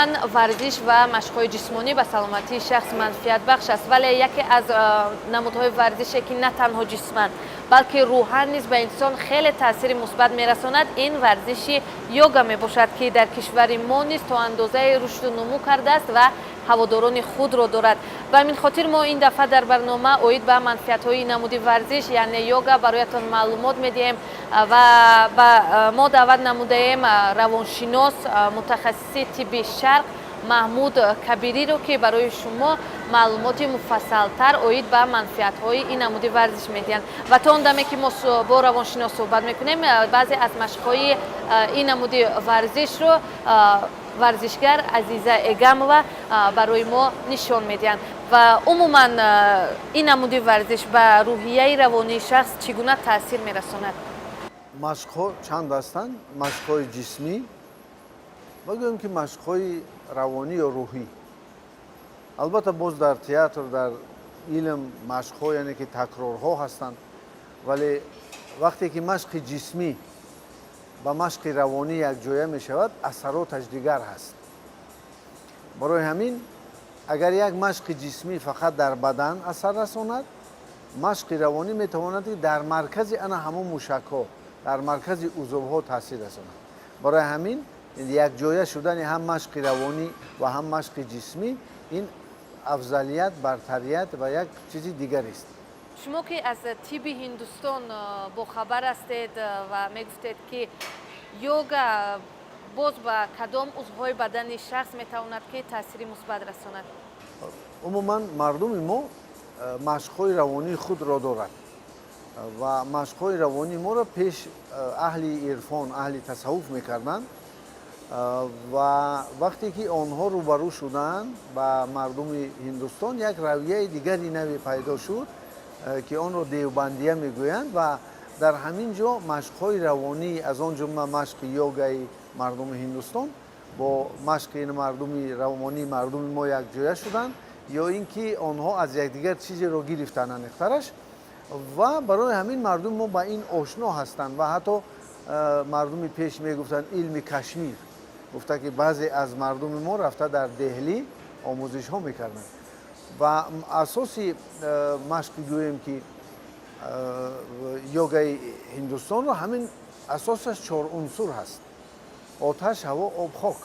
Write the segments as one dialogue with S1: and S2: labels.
S1: عموما ورزش و مشق‌های جسمانی به سلامتی شخص منفعت بخش است، ولی یکی از نمودهای ورزشی که نه تنها جسماً بلکه روحاً نیز به انسان خیلی تاثیر مثبت می‌رساند این ورزش یوگا میباشد که در کشور ما نیز تا اندازه رشد و نمو کرده است و هواداران خود را دارد. و همین خاطر ما این دفعه در برنامه اوید به منفعت‌های نمود ورزش یعنی یوگا برایتان معلومات می‌دهیم و ما دعوت نموده‌ایم روانشناس متخصص طب شرق محمود کبیری رو که برای شما معلومات مفصل‌تر اوید به منفعت‌های این نمود ورزش می‌دهند. و تا اون دمی که ما با روانشناس صحبت می‌کنیم بعضی از مشق‌های این نمود ورزش رو ورزشگر عزیزه اگمова برای ما نشان میدهند. و عموما این نمود ورزش به روحیه روانی شخص چگونه تاثیر می‌رساند؟
S2: مشق‌ها چند هستند؟ مشق‌های جسمی و گوییم که مشق‌های روانی یا روحی. البته باز در تئاتر در علم مشق‌ها یعنی که تکرارها هستند، ولی وقتی که مشق جسمی با مشق روانی یک جایه می شود اثراتش دیگر هست. برای همین اگر یک مشق جسمی فقط در بدن اثر رساند، مشق روانی می تواند در مرکز آن همون موشک‌ها در مرکز عضوها تاثیر رساند. برای همین یک جایه شدن هم مشق روانی و هم مشق جسمی این افضلیت برتریت و یک چیز دیگر است.
S1: شما که از طب هندوستان با خبر هستید و میگفتید که یوگا باز به کدام عضوهای بدن شخص میتواند که تاثیر مثبت رساند؟
S2: عموما مردم ما مشق‌های روانی خود را دارند و مشق‌های روانی ما را پیش اهل عرفان اهل تصوف میکردند و وقتی که آنها روبرو شدند با مردم هندوستان یک رویه دیگری نوی پیدا شد که آن را دیوبندیه میگویند و در همین جا مشق‌های روانی از آن جمله مشق یوگای مردم هندوستان با مشق این مردم روانی مردم ما یک جایه شدند یا اینکه آنها از یکدیگر چیزی را گرفتند انخترش و برای همین مردم ما با این آشنا هستند و حتی مردم پیش میگفتند علم کشمیر گفته که بعضی از مردم ما رفته در دهلی آموزش ها میکردند و اساسی مشق گوییم که یوگای هندوستان رو همین اساسش 4 عنصر هست: آتش، هوا، آب، خاک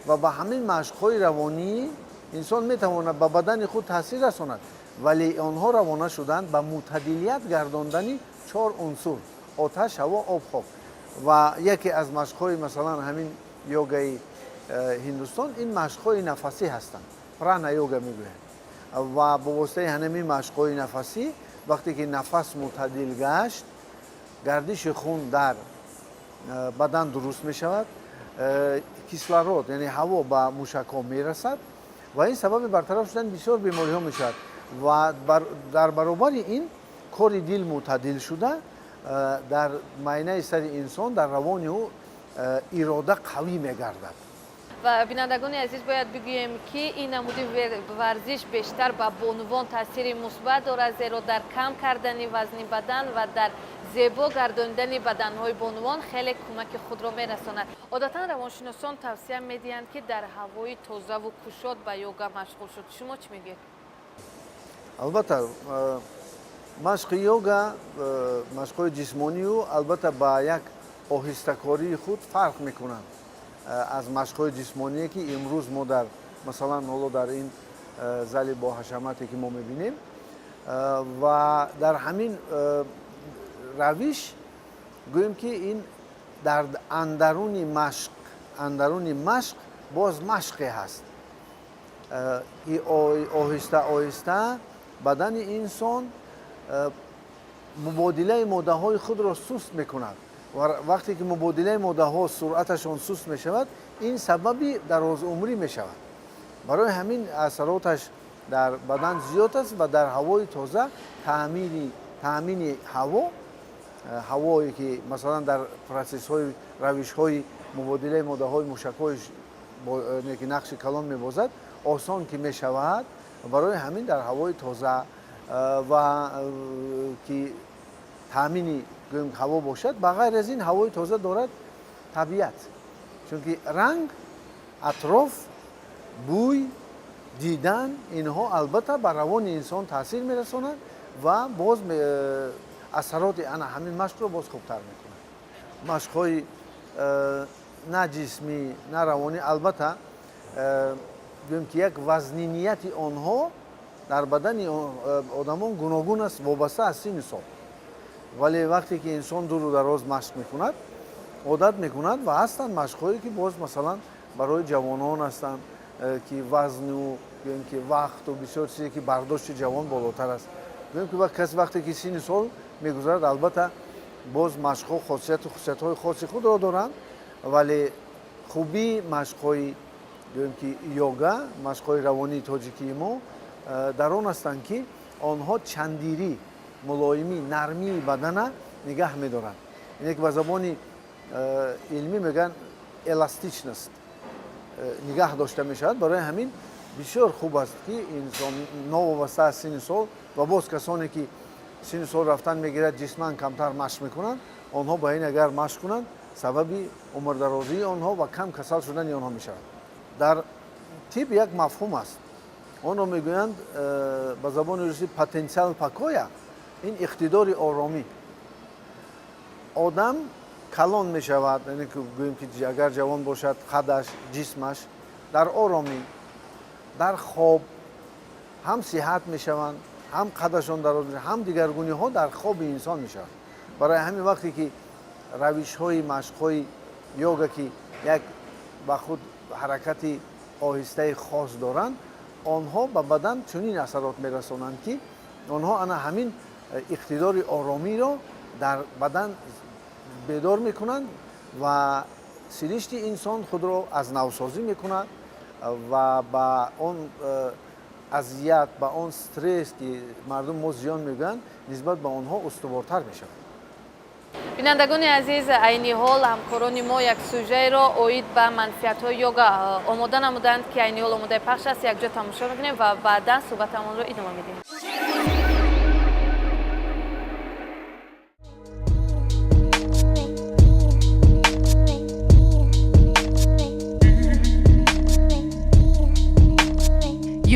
S2: و با همین مشق‌های روانی انسان میتواند به بدن خود تاثیر رساند ولی آنها روانه شدند به معتدلیت گرداندن 4 عنصر: آتش، هوا، آب، خاک و یکی از مشق‌های مثلا همین یوگای هندوستان این مشق‌های نفسی هستند، پرانا یوگا میگویند و با واسطه همین مشق‌های نفسی وقتی که نفس معتدل گشت گردش خون در بدن درست می شود، کیسلارود یعنی هوا به موشک‌ها می رسد و این سبب برطرف شدن بسیار بیماری‌ها می شود و در برابر این کار دل معتدل شده در معینه سر انسان در روان او اراده قوی می گردد.
S1: و بینندگان عزیز باید بگوییم که این نمود ورزش بیشتر به بانوان تاثیر مثبت دارد زیرا در کم کردن وزن بدن و در زیبا گرداندن بدنهای بانوان خیلی کمک خود را میرساند. عادتا روانشناسان توصیه میدهند که در هوای تازه و گشاد به یوگا مشغول شد. شما چی میگید؟
S2: البته مشق یوگا مشق‌های جسمانی و البته با یک آهسته‌کاری خود فرق میکنند از مشق‌های جسمانی که امروز ما در مثلا در این زل با حشمتی که ما می‌بینیم و در همین روش گوییم که این در اندرون مشق باز مشقی هست. آهسته آهسته بدن انسان مبادله ماده‌های خود را سست می‌کند و وقتی که مبادله ماده‌ها سرعتشان سست می‌شود این سببی دراز عمری می‌شود. برای همین اثراتش در بدن زیاد است و در هوای تازه تأمین هوایی که مثلا در پروسس‌های روش‌های مبادله ماده‌های موشک‌های که نقش کلان می‌بازد آسان که می‌شود برای همین در هوای تازه و که تأمین هوا باشد بغیر از این هوای تازه دارد طبیعت چون که رنگ اطراف دیدن اینها البته بر روان انسان تاثیر میرساند و باز اثرات همین مشق رو باز خوبتر میکنه. مشق‌های نه جسمی نه روانی البته دیدیم که یک وزنینیت آنها در بدن آدمان گوناگون است وابسته از سن سال. ولی وقتی که انسان دور و دراز مشق میکند عادت میکند و هستند مشق‌هایی که باز مثلا برای جوانان هستند که وزن و که وقت و بسیار چیزی که برداشت جوان بالاتر است. میگم که کسی وقتی که سن سال میگذرد البته باز مشق‌ها خاصیت‌های خاصی خود را دارند ولی خوبی مشق‌های که یوگا مشق‌های روانی تاجیکی ما در آن هستند که آنها چندیری ملایمی نرمی بدن نگاه می‌دارند. اینه که به زبان علمی میگن الاستیچنس نگاه داشته میشود. برای همین بسیار خوب است که انسان نوابسته از سن سال و باز کسانی که سن سال رفتن میگیرد جسماً کمتر مشق میکنند آنها با این اگر مشق کنند سبب عمر درازی آنها و کم کسل شدن آنها میشود. در طب یک مفهوم است آن را میگویند به زبان روسی پتانسیل پاکویا. این اقتدار آرامی آدم کلان می شود، یعنی که گوییم که اگر جوان باشد قدش جسمش در آرامی در خواب هم صحت می شوند هم قدشان دراز می شود هم دیگرگونی ها در خواب انسان می شود. برای همین وقتی که روش های مشق های یوگا که یک با خود حرکتی آهسته خاص دارند آنها به بدن چنین اثرات می رسانند که آنها همین اقتدار آرامی را در بدن بیدار میکنند و سرشت انسان خود را از نوسازی میکند و با اون اذیت با اون استرس که مردم ما زیان میگن نسبت به آنها استوارتر میشود.
S1: بینندگان عزیز عینی حال همکاران ما یک سوژه را اوید به منفیت های یوگا آماده نمودند که عینی حال آماده پخش است. یک جا تماشا میکنیم و بعدا صحبتمان را ادامه میدیم.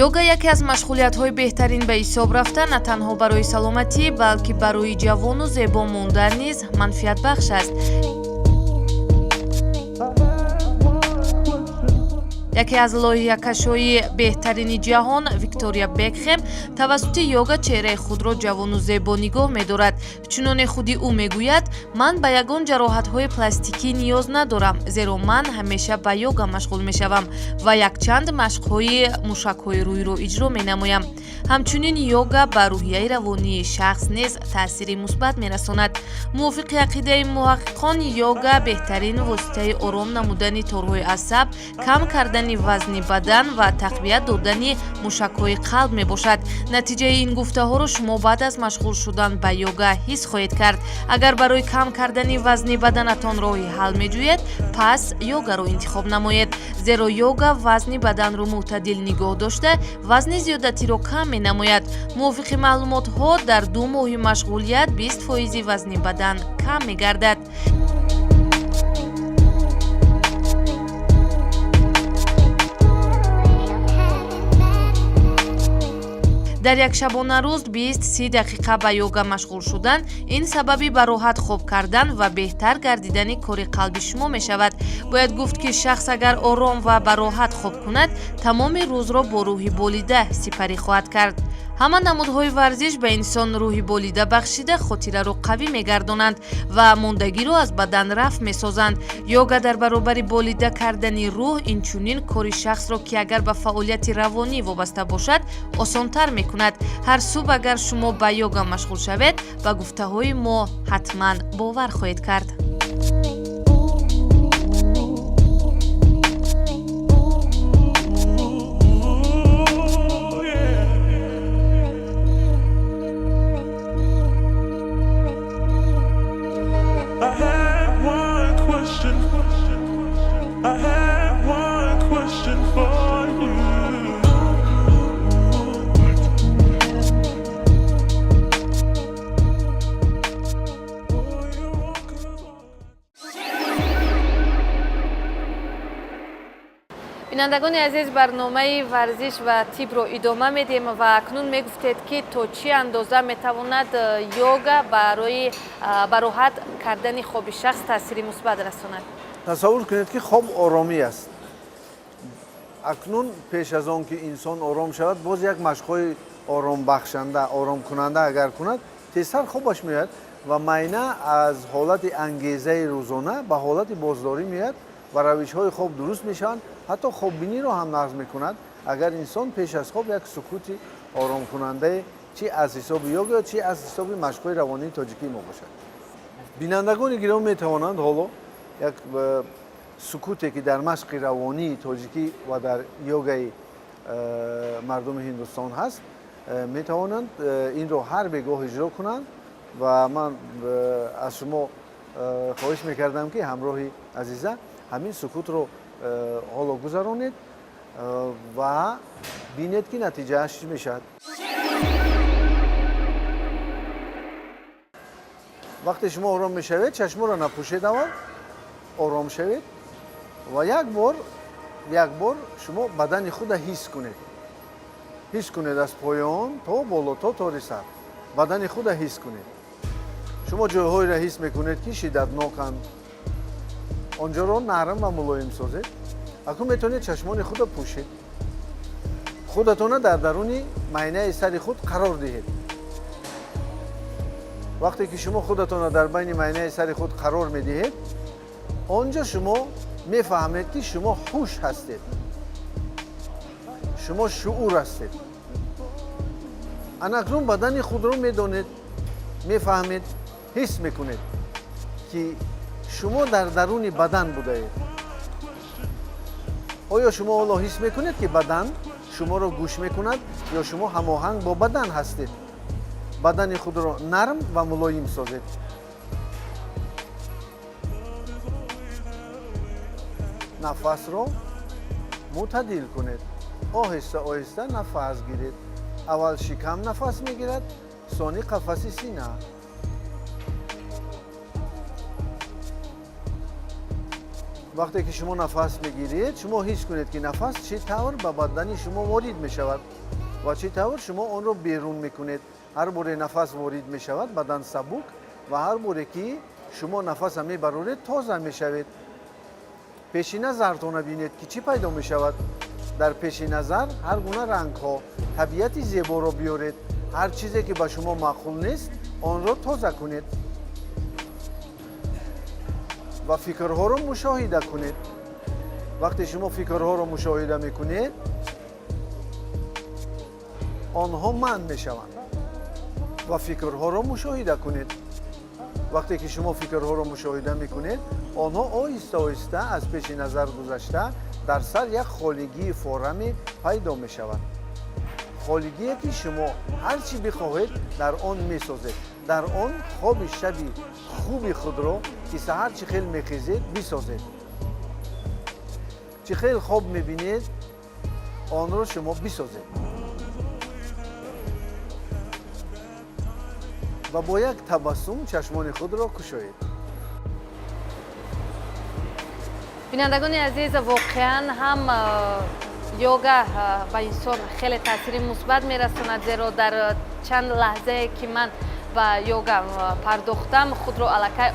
S1: یوگا яке аз машғулиятҳои беҳтарин ба ҳисоб рафта на танҳо барои саломатӣ балки барои ҷавону зебо мондан низ манфиатбахш аст. яке аз лоиҳакашҳои беҳтарини ҷаҳон Виктория Бекхем тавассути йога чеҳраи худро ҷавону зебо нигоҳ медорад. чуноне худи ӯ мегӯяд: ман ба ягон ҷароҳатҳои пластикӣ ниёз надорам, зеро ман ҳамеша ба йога машғул мешавам ва якчанд машқҳои мушакҳои рӯйро иҷро менамоям. ҳамчунин йога ба рӯҳияи равонии шахс низ таъсири мусбат мерасонад. мувофиқи ақидаи муҳаққиқон йога беҳтарин воситаи ором намудани торҳои асаб, кам кардани вазни бадан ва тақвият додани мушакҳои қалб мебошад. натиҷаи ин гуфтаҳоро шумо баъд аз машғул шудан ба йога ҳис хоҳед кард. агар барои кам кардани вазни баданатон роҳи ҳал меҷӯед, пас йогаро интихоб намоед, зеро йога вазни баданро мӯътадил нигоҳ дошта вазни зиёдатиро кам менамояд. мувофиқи маълумотҳо дар 2 моҳи машғулият 20% вазни бадан кам мегардад. дар як шабонарӯз 20-30 дақиқа ба йога машғул шудан ин сабаби ба роҳат хоб кардан ва беҳтар гардидани кори қалби шумо мешавад. бояд гуфт ки шахс агар ором ва ба роҳат хоб кунад тамоми рӯзро бо рӯҳи болида сипарӣ хоҳад кард. ҳама намудҳои варзиш ба инсон рӯҳи болида бахшида хотираро қавӣ мегардонанд ва мондагиро аз бадан рафъ месозанд. йога дар баробари болида кардани рӯҳ инчунин кори шахсро ки агар ба фаъолияти равонӣ вобаста бошад осонтар мекунад. ҳар субҳ агар шумо ба йога машғул шавед ба гуфтаҳои мо ҳатман бовар хоҳед кард. бинандагони азиз, барномаи варзиш ва тибро идома медиҳем ва акнун мегуфтед ки то чӣ андоза метавонад йога барои ба роҳат кардани хоби шахс таъсири мусбат расонад.
S2: тасаввур кунед ки хоб оромӣ аст. акнун пеш аз он ки инсон ором шавад, боз як машқҳои оромбахшанда, оромкунанда агар кунад, тезтар хобаш меояд ва майна аз ҳолати ангезаи рӯзона ба ҳолати боздорӣ меояд ва равишҳои хоб дуруст мешаванд. ҳатто хоббиниро ҳам нағз мекунад агар инсон пеш аз хоб як сукути оромкунандаe чи аз ҳисоби йога чи аз ҳисоби машқҳои равонии тоҷикӣ мебошад. бинандагони гиромӣ метавонанд ҳоло як сукуте ки дар машқи равонии тоҷикӣ ва дар йогаи мардуми ҳиндустон ҳаст, метавонанд инро ҳар бегоҳ иҷро кунанд ва ман аз шумо хоҳиш мекардам ки ҳамроҳи азиза ҳамин сукутро ҳоло гузаронед ва бинед ки натиҷааш чӣ мешавад. вақте шумо ором мешавед, чашморо напӯшед, аввал ором шавед ва як бор шумо бадани худа ҳис кунед аз поён то болото то рисар. бадани худа ҳис кунед. шумо ҷойҳоеро ҳис мекунед ки шиддатноканд, онҷоро нарм ва мулоим созед. акнун метавонед чашмони худа пӯшед. худатона дар даруни майнаи сари худ қарор диҳед. вақте ки шумо худатона дар байни майнаи сари худ қарор медиҳед, онҷо шумо мефаҳмед ки шумо ҳуш ҳастед, шумо шуъур ҳастед. анакнун бадани худро медонед, мефаҳмед, ҳис мекунед ки шумо дар даруни бадан будаед. оё шумо ҳоло ҳис мекунед ки бадан шуморо гӯш мекунад ё шумо ҳамоҳанг бо бадан ҳастед? бадани худро нарм ва мулоим созед. нафасро мӯътадил кунед. оҳиста оҳиста нафас гиред. аввал шикам нафас мегирад, сони қафаси сина. вақте ки шумо нафас мегиред, шумо ҳис кунед ки нафас чӣ тавр ба бадани шумо ворид мешавад ва чӣ тавр шумо онро берун мекунед. ҳар боре нафас ворид мешавад, бадан сабук ва ҳар боре ки шумо нафаса мебароред, тоза мешавед. пеши назартона бинед ки чӣ пайдо мешавад. дар пеши назар ҳар гуна рангҳо, табиати зеборо биёред. ҳар чизе ки ба шумо маъқул нест, онро тоза кунед ва фикрҳоро мушоҳида кунед. вақте шумо фикрҳоро мушоҳида мекунед, онҳо манъ мешаванд ва фикрҳоро мушоҳида кунед. вақте ки шумо фикрҳоро мушоҳида мекунед, онҳо оҳиста оҳиста аз пеши назар гузашта дар сар як холигии фораме пайдо мешавад. холигие ки шумо ҳар чӣ бихоҳед дар он месозед. дар он хоби шаби хуби худро ки саҳар чӣ хел мехезед бисозед. чӣ хел хоб мебинед, онро шумо бисозед. ва бо як табассум чашмони худро кушоед.
S1: бинандагони азиз, воқеан ҳам йога ба инсон хеле таъсири мусбат мерасонад, зеро дар чанд лаҳзае ки ман ба йога пардохтам, худро аллакай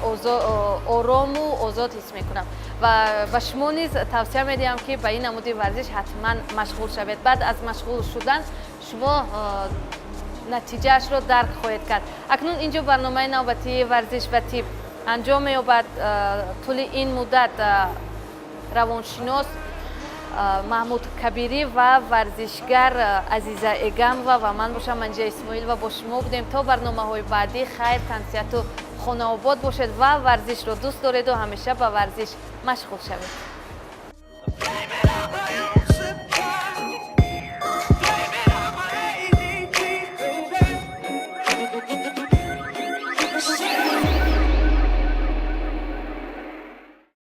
S1: орому озод ҳис мекунам ва ба шумо низ тавсия медиҳам ки ба ин намуди варзиш ҳатман машғул шавед. баъд аз машғул шудан шумо натиҷаашро дарк хоҳед кард. акнун инҷо барномаи навбатии варзиш ва тиб анҷом меёбад. тӯли ин муддат равоншинос маҳмуд кабирӣ ва варзишгар азиза эгамова ва ман бошам манҷа исмоилова бо шумо будем. то барномаҳои баъдӣ хайр, тансияту хонаобод бошед ва варзишро дӯст дореду ҳамеша ба варзиш машғул шавед.